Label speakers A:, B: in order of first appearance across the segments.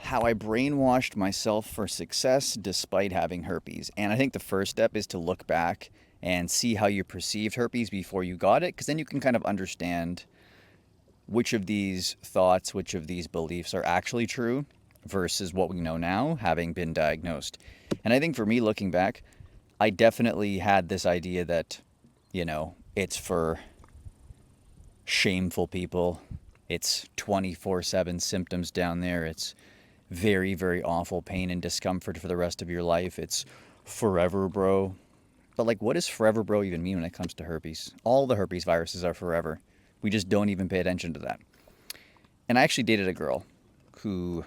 A: how I brainwashed myself for success despite having herpes. And I think the first step is to look back and see how you perceived herpes before you got it, because then you can kind of understand which of these thoughts, which of these beliefs are actually true versus what we know now, having been diagnosed. And I think for me, looking back, I definitely had this idea that, it's for shameful people. It's 24/7 symptoms down there. It's very, very awful pain and discomfort for the rest of your life. It's forever, bro. But, like, what does forever, bro, even mean when it comes to herpes? All the herpes viruses are forever. We just don't even pay attention to that. And I actually dated a girl who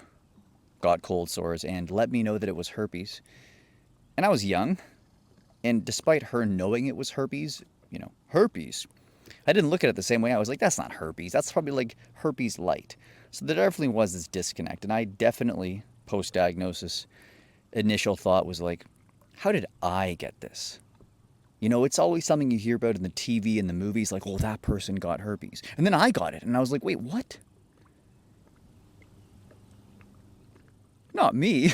A: got cold sores and let me know that it was herpes. And I was young. And despite her knowing it was herpes, herpes, I didn't look at it the same way. I was like, that's not herpes. That's probably like herpes light. So there definitely was this disconnect. And I definitely, post diagnosis, initial thought was like, how did I get this? It's always something you hear about in the TV and the movies, like, oh, that person got herpes. And then I got it. And I was like, wait, what? Not me.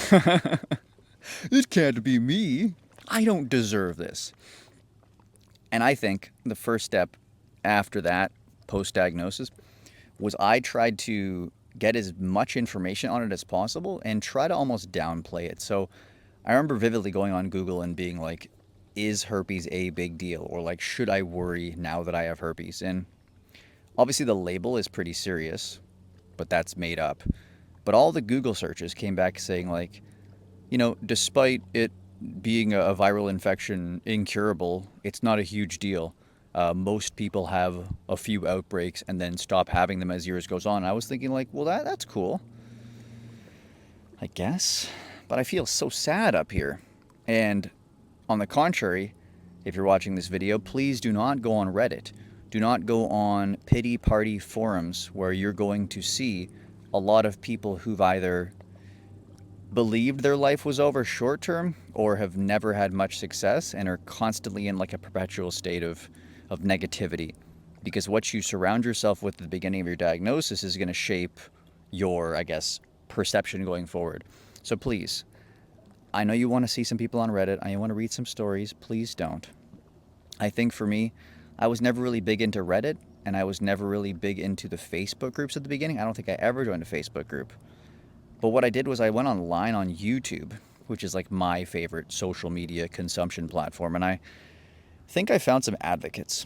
A: It can't be me. I don't deserve this. And I think the first step after that, post diagnosis, was I tried to get as much information on it as possible and try to almost downplay it. So I remember vividly going on Google and being like, is herpes a big deal? Or like, should I worry now that I have herpes? And obviously the label is pretty serious, but that's made up. But all the Google searches came back saying like, despite it being a viral infection incurable, it's not a huge deal. Most people have a few outbreaks and then stop having them as years goes on. I was thinking like, well, that's cool, I guess. But I feel so sad up here. And on the contrary, if you're watching this video, please do not go on Reddit. Do not go on pity party forums where you're going to see a lot of people who've either believed their life was over short term or have never had much success and are constantly in like a perpetual state of negativity. Because what you surround yourself with at the beginning of your diagnosis is going to shape your, I guess, perception going forward. So please, I know you want to see some people on Reddit. I want to read some stories. Please don't. I think for me, I was never really big into Reddit, and I was never really big into the Facebook groups at the beginning. I don't think I ever joined a Facebook group. But what I did was I went online on YouTube, which is like my favorite social media consumption platform, and I think I found some advocates.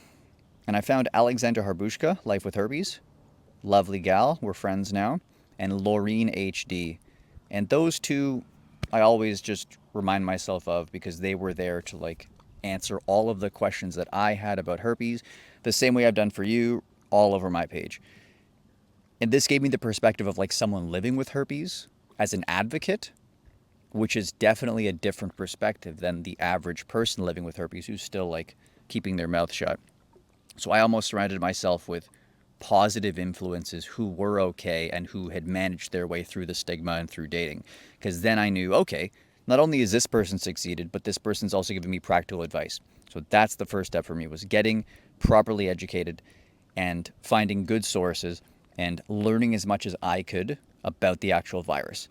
A: And I found Alexandra Harbushka, Life with Herpes, lovely gal, we're friends now, and Laureen HD. And those two I always just remind myself of because they were there to like answer all of the questions that I had about herpes, the same way I've done for you all over my page. And this gave me the perspective of like someone living with herpes as an advocate, which is definitely a different perspective than the average person living with herpes who's still like keeping their mouth shut. So I almost surrounded myself with positive influences who were okay and who had managed their way through the stigma and through dating. Because then I knew, okay, not only is this person succeeded, but this person's also giving me practical advice. So that's the first step for me, was getting properly educated and finding good sources and learning as much as I could about the actual virus.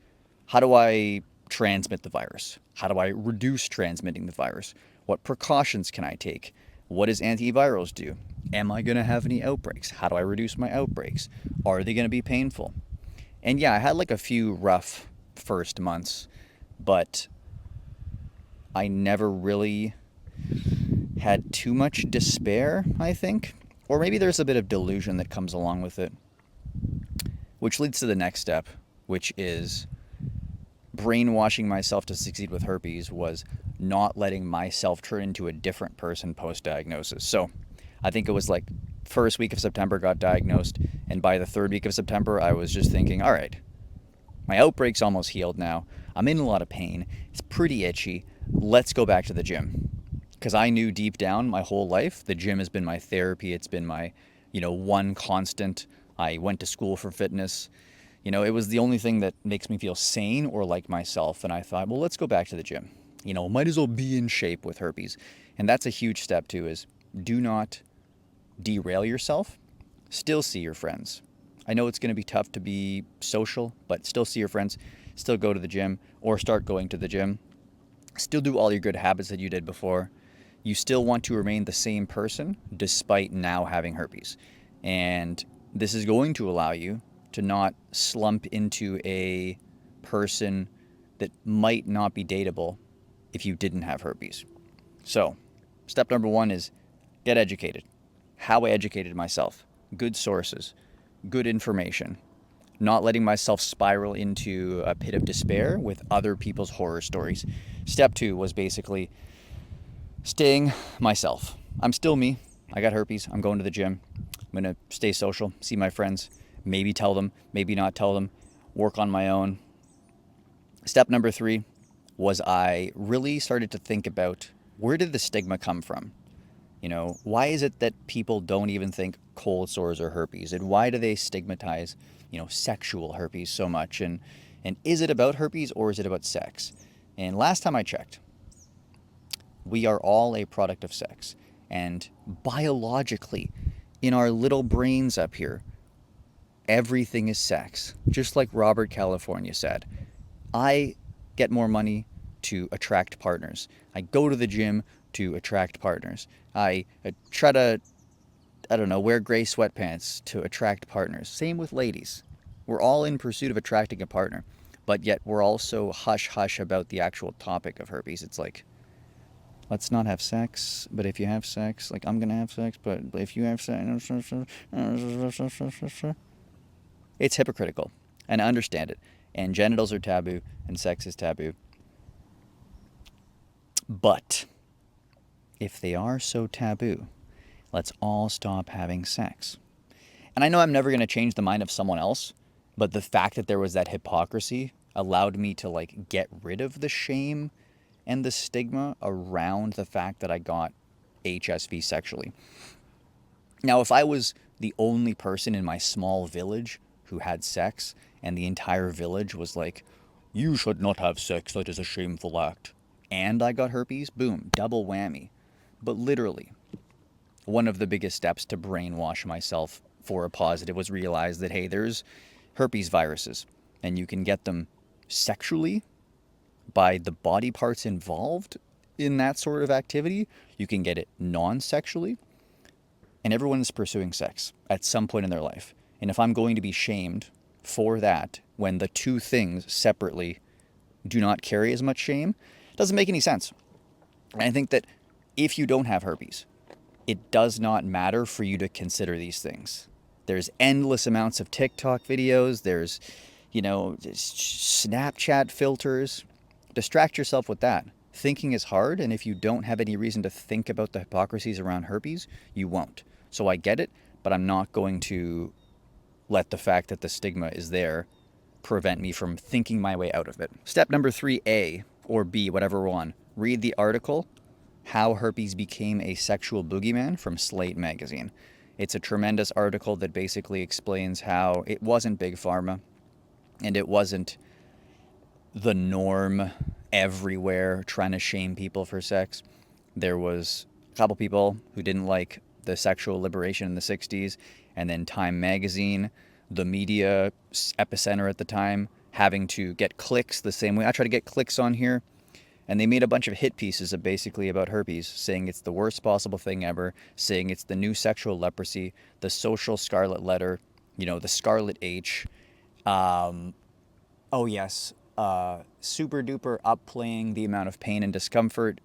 A: How do I transmit the virus? How do I reduce transmitting the virus? What precautions can I take? What does antivirals do? Am I going to have any outbreaks? How do I reduce my outbreaks? Are they going to be painful? And yeah, I had like a few rough first months, but I never really had too much despair, I think. Or maybe there's a bit of delusion that comes along with it. Which leads to the next step, which is brainwashing myself to succeed with herpes was not letting myself turn into a different person post-diagnosis. So I think it was like first week of September got diagnosed, and by the third week of September, I was just thinking, all right, my outbreak's almost healed now. I'm in a lot of pain. It's pretty itchy. Let's go back to the gym. Because I knew deep down my whole life, the gym has been my therapy. It's been my, one constant. I went to school for fitness. It was the only thing that makes me feel sane or like myself. And I thought, well, let's go back to the gym. Might as well be in shape with herpes. And that's a huge step too, is do not derail yourself. Still see your friends. I know it's going to be tough to be social, but still see your friends. still go to the gym or start going to the gym, still do all your good habits that you did before. You still want to remain the same person despite now having herpes. And this is going to allow you to not slump into a person that might not be dateable if you didn't have herpes. So, step number one is get educated. How I educated myself. Good sources, good information, not letting myself spiral into a pit of despair with other people's horror stories. Step two was basically staying myself. I'm still me. I got herpes. I'm going to the gym. I'm going to stay social, see my friends, maybe tell them, maybe not tell them, work on my own. Step number three was I really started to think about, where did the stigma come from? You know, why is it that people don't even think cold sores are herpes? And why do they stigmatize, sexual herpes so much? And is it about herpes or is it about sex? And last time I checked, we are all a product of sex. And biologically, in our little brains up here, everything is sex. Just like Robert California said, I get more money to attract partners. I go to the gym to attract partners. I try to, wear gray sweatpants to attract partners. Same with ladies. We're all in pursuit of attracting a partner, but yet we're also hush-hush about the actual topic of herpes. It's like, let's not have sex, but if you have sex, like, I'm going to have sex, but if you have sex, it's hypocritical, and I understand it. And genitals are taboo, and sex is taboo. But if they are so taboo, let's all stop having sex. And I know I'm never going to change the mind of someone else, but the fact that there was that hypocrisy allowed me to get rid of the shame and the stigma around the fact that I got HSV sexually. Now, if I was the only person in my small village who had sex and the entire village was like, you should not have sex, that is a shameful act, and I got herpes, boom, double whammy. But literally, one of the biggest steps to brainwash myself for a positive was realize that, hey, there's herpes viruses, and you can get them sexually by the body parts involved in that sort of activity. You can get it non-sexually, and everyone is pursuing sex at some point in their life. And if I'm going to be shamed for that when the two things separately do not carry as much shame, it doesn't make any sense. And I think that if you don't have herpes, it does not matter for you to consider these things. There's endless amounts of TikTok videos. There's, Snapchat filters. Distract yourself with that. Thinking is hard, and if you don't have any reason to think about the hypocrisies around herpes, you won't. So I get it, but I'm not going to let the fact that the stigma is there prevent me from thinking my way out of it. Step number 3A, or B, whatever one. Read the article, How Herpes Became a Sexual Boogeyman, from Slate magazine. It's a tremendous article that basically explains how it wasn't Big Pharma, and it wasn't the norm everywhere trying to shame people for sex. There was a couple people who didn't like the sexual liberation in the 60s, and then Time magazine, the media epicenter at the time, having to get clicks the same way I try to get clicks on here. And they made a bunch of hit pieces of basically about herpes, saying it's the worst possible thing ever, saying it's the new sexual leprosy, the social scarlet letter, the scarlet H. Super duper upplaying the amount of pain and discomfort,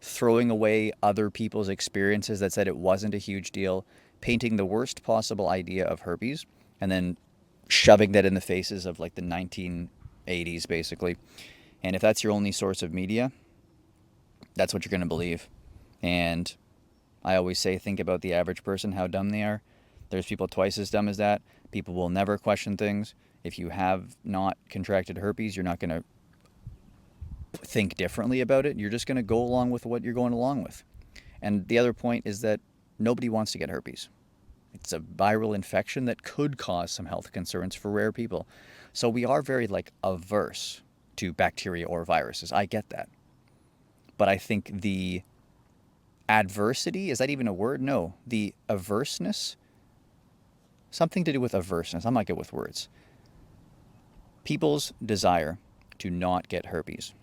A: throwing away other people's experiences that said it wasn't a huge deal, painting the worst possible idea of herpes, and then shoving that in the faces of the 1980s, basically. And if that's your only source of media, that's what you're going to believe. And I always say, think about the average person, how dumb they are. There's people twice as dumb as that. People will never question things. If you have not contracted herpes, you're not going to think differently about it. You're just going to go along with what you're going along with. And the other point is that nobody wants to get herpes. It's a viral infection that could cause some health concerns for rare people. So we are very averse to bacteria or viruses. I get that. But I think the adversity, is that even a word? No. The averseness, something to do with averseness. I'm not good with words. People's desire to not get herpes.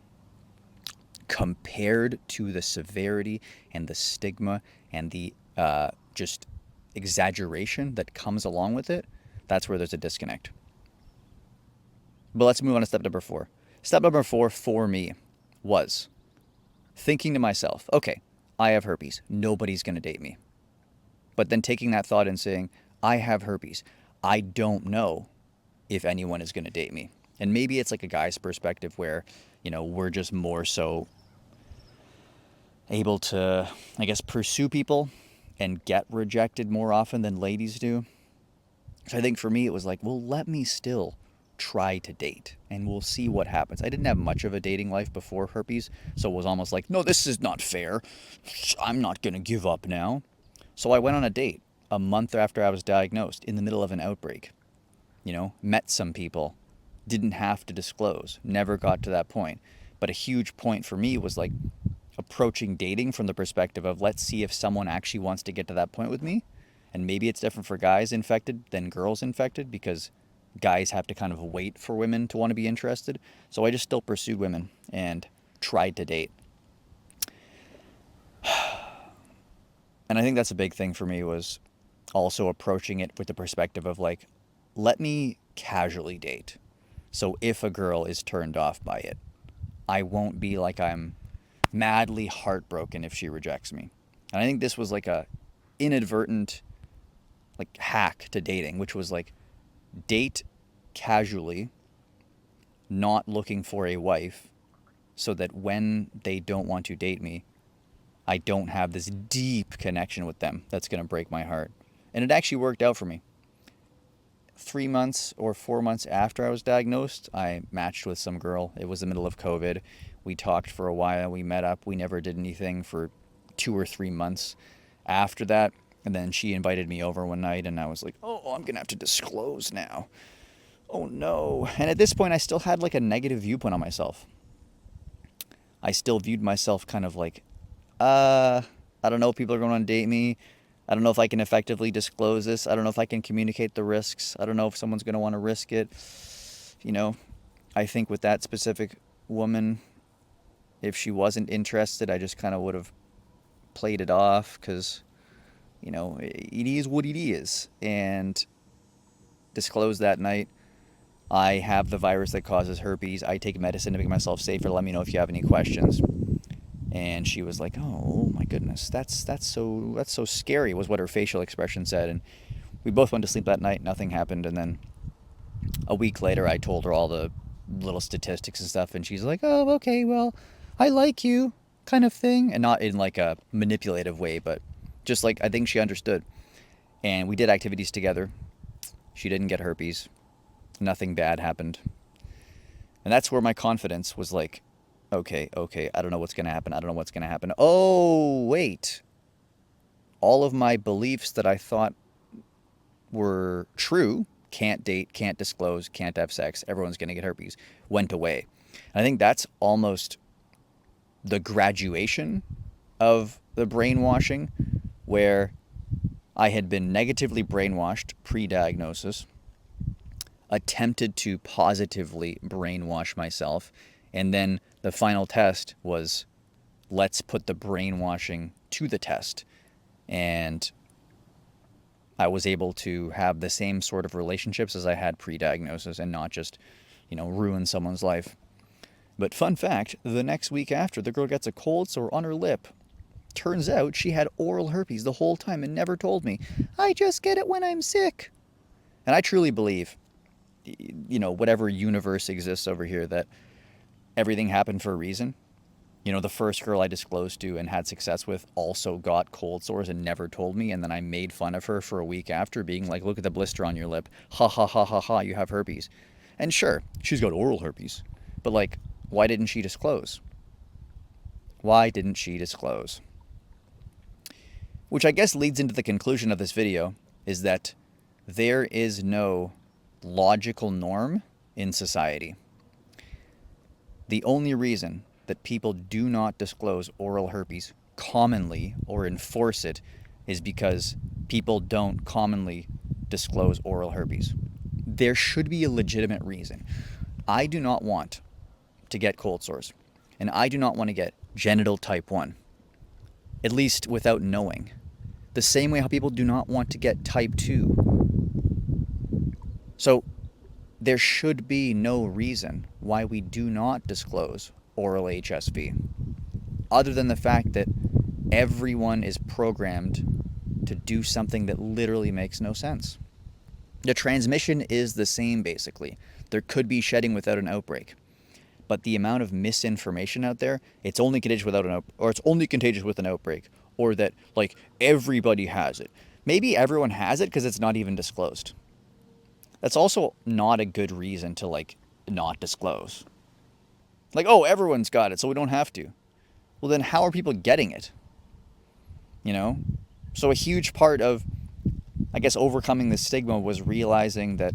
A: Compared to the severity and the stigma and the just exaggeration that comes along with it, that's where there's a disconnect. But let's move on to step number 4. Step number 4 for me was thinking to myself, okay, I have herpes. Nobody's going to date me. But then taking that thought and saying, I have herpes. I don't know if anyone is going to date me. And maybe it's like a guy's perspective where, we're just more so able to, I guess, pursue people and get rejected more often than ladies do. So I think for me, it was like, well, let me still try to date and we'll see what happens. I didn't have much of a dating life before herpes, so it was almost like, no, this is not fair. I'm not going to give up now. So I went on a date a month after I was diagnosed in the middle of an outbreak. Met some people, didn't have to disclose, never got to that point. But a huge point for me was like approaching dating from the perspective of, let's see if someone actually wants to get to that point with me. And maybe it's different for guys infected than girls infected, because guys have to kind of wait for women to want to be interested. So I just still pursued women and tried to date. And I think that's a big thing for me, was also approaching it with the perspective of like, let me casually date. So if a girl is turned off by it, I won't be like I'm madly heartbroken if she rejects me. And I think this was like a inadvertent like hack to dating, which was like, date casually, not looking for a wife, so that when they don't want to date me, I don't have this deep connection with them that's going to break my heart. And it actually worked out for me. 3 months or 4 months after I was diagnosed, I matched with some girl. It was the middle of COVID. We talked for a while. We met up. We never did anything for 2 or 3 months after that. And then she invited me over one night, and I was like, oh, I'm going to have to disclose now. Oh, no. And at this point, I still had like a negative viewpoint on myself. I still viewed myself kind of like, I don't know if people are going to date me. I don't know if I can effectively disclose this. I don't know if I can communicate the risks. I don't know if someone's going to want to risk it. I think with that specific woman, if she wasn't interested, I just kind of would have played it off, because it is what it is. And disclosed that night, I have the virus that causes herpes. I take medicine to make myself safer. Let me know if you have any questions. And she was like, oh my goodness, that's so scary, was what her facial expression said. And we both went to sleep that night. Nothing happened. And then a week later, I told her all the little statistics and stuff. And she's like, oh, okay, well, I like you, kind of thing. And not in like a manipulative way, but just like, I think she understood. And we did activities together. She didn't get herpes. Nothing bad happened. And that's where my confidence was like, okay, I don't know what's going to happen. Oh, wait. All of my beliefs that I thought were true, can't date, can't disclose, can't have sex, everyone's going to get herpes, went away. And I think that's almost the graduation of the brainwashing, where I had been negatively brainwashed pre-diagnosis, attempted to positively brainwash myself, and then the final test was, let's put the brainwashing to the test. And I was able to have the same sort of relationships as I had pre-diagnosis, and not just, ruin someone's life. But fun fact, the next week after, the girl gets a cold sore on her lip. Turns out she had oral herpes the whole time and never told me. I just get it when I'm sick. And I truly believe, whatever universe exists over here, that everything happened for a reason. The first girl I disclosed to and had success with also got cold sores and never told me. And then I made fun of her for a week after, being like, look at the blister on your lip. Ha ha ha ha ha, you have herpes. And sure, she's got oral herpes. But like, why didn't she disclose? Why didn't she disclose? Which I guess leads into the conclusion of this video, is that there is no logical norm in society. The only reason that people do not disclose oral herpes commonly or enforce it is because people don't commonly disclose oral herpes. There should be a legitimate reason. I do not want to get cold sores. And I do not want to get genital type 1, at least without knowing. The same way how people do not want to get type 2. So there should be no reason why we do not disclose oral HSV, other than the fact that everyone is programmed to do something that literally makes no sense. The transmission is the same, basically. There could be shedding without an outbreak. But the amount of misinformation out there, it's only contagious without it's only contagious with an outbreak, or that like everybody has it. Maybe everyone has it because it's not even disclosed. That's also not a good reason to like not disclose. Like, oh, everyone's got it, so we don't have to. Well, then how are people getting it? You know? So a huge part of, I guess, overcoming the stigma was realizing that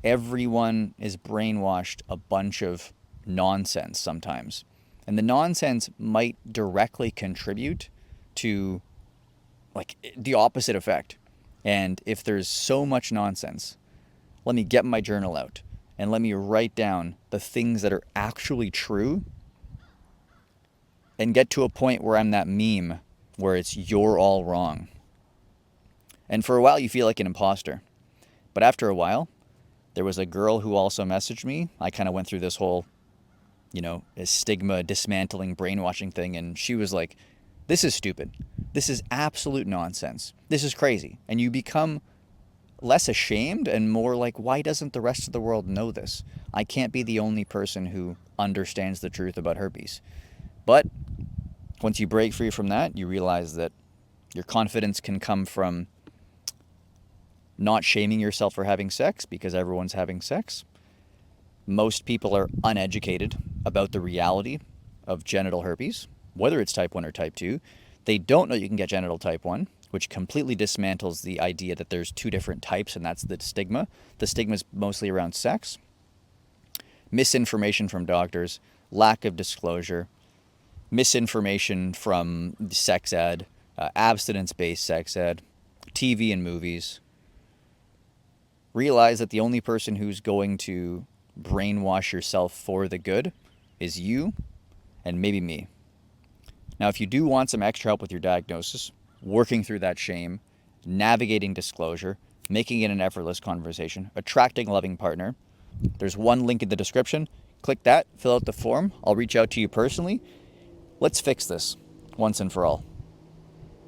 A: everyone is brainwashed a bunch of nonsense sometimes. And the nonsense might directly contribute to like the opposite effect. And if there's so much nonsense, let me get my journal out and let me write down the things that are actually true and get to a point where I'm that meme where it's you're all wrong. And for a while you feel like an imposter. But after a while, there was a girl who also messaged me. I kind of went through this whole, stigma dismantling brainwashing thing, and she was like, this is stupid. This is absolute nonsense. This is crazy. And you become less ashamed and more like, why doesn't the rest of the world know this? I can't be the only person who understands the truth about herpes. But once you break free from that, you realize that your confidence can come from not shaming yourself for having sex because everyone's having sex. Most people are uneducated about the reality of genital herpes, whether it's type 1 or type 2. They don't know you can get genital type 1, which completely dismantles the idea that there's two different types, and that's the stigma. The stigma is mostly around sex. Misinformation from doctors, lack of disclosure, misinformation from sex ed, abstinence-based sex ed, TV and movies. Realize that the only person who's going to brainwash yourself for the good is you and maybe me. Now, if you do want some extra help with your diagnosis, working through that shame, navigating disclosure, making it an effortless conversation, attracting a loving partner, there's one link in the description. Click that, fill out the form. I'll reach out to you personally. Let's fix this once and for all.